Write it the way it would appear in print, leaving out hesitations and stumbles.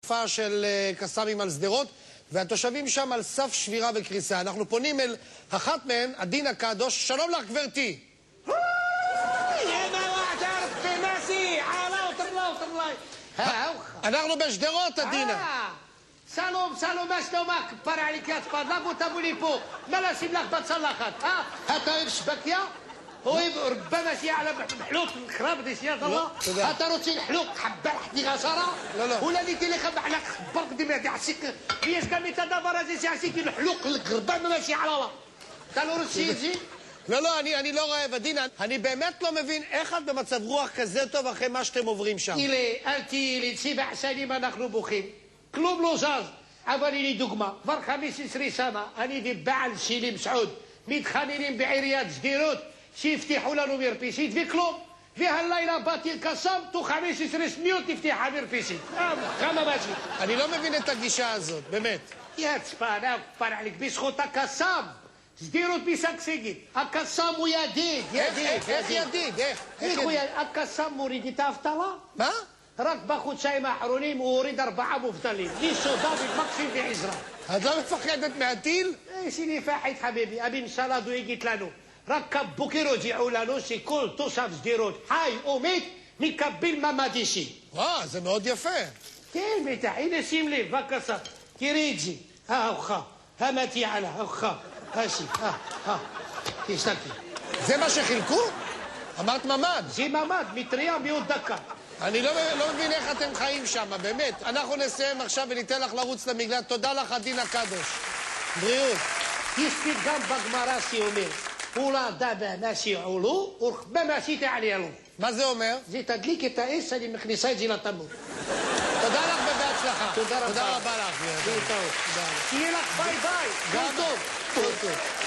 תקופה של קסאמים על שדרות, והתושבים שם על סף שבירה וקריסה. אנחנו פונים אל אחת מהן, עדינה קדוש. שלום לך, גברתי. אנחנו בשדרות, עדינה. سلام سلام اسلامك بار عليك يا تفضل وتابوا لي فوق ما لا سيب لك بتصلخت هاتا الشبكيه هو ربما شي على محلوق الخراب دي سياد الله هاتا روتي الحلوق حبه حدي غشره ولا اللي تي لي خبع لك خبرك ديما تاع سيك ليش كان تدبر هذا سي الحلوق القربان ماشي على الله قالوا روتي يجي לא, אני לא רעב, עדינה. אני באמת לא מבין איך את במצב רוח כזה טוב אחרי מה שאתם עוברים שם. إلي أنت لتسبع سنين ما نحن بوخين كلوب لوزاز عبالي لي دوغما فر 25 سنة أني دي بعل سيلي مسعود متخانين بعيريات جديروت سيفتحوا لنا ميربيسيت في كلوب فيها الليلة باتي القسم تو 15 سنين تفتح ميربيسيت كما ماشي. אני לא מבין את הגישה הזאת, באמת. يا تسبانا كبر عليك بسخوت القسم جديروت بيسكسيجيت القسم ويديد איך ידיד? يا خويا القسم مريدي تافتلا מה? راك باخد شاي محرونين واريد 4 مفضلين ليش ضابط مقسم في عزرا את לא מפחדת מהטיל? سيدي فاحد حبيبي ابي ان شاء الله دوي قلت لانو ركب بوكيرو جيعوا لانو سي كل توصف جديروت حي وميت نكبل ما ماديشي זה מאוד יפה. كين بتاعي نسيم لي بكسر كيريجي ها اخا ها ماتي على اخا هاشي ها تشتكي זה מה שחילקו? אמרת ממ"ד. زي ماماد متريا بيوت دكا אני לא מבין איך אתם חיים שם, באמת. אנחנו נסיים עכשיו וניתן לך לרוץ למגלד. תודה לך, עדינה קדוש. בריאות. יש פתגם בגמרא שאומר, אולה דבה נשי עולו, ורחבה נשי תעליינו. מה זה אומר? זה תדליק את האש, אני מכניסה את זה לתנור. תודה לך ובהצלחה. תודה רבה. תודה רבה לך. שיהיה לך ביי ביי. גם טוב. טוב.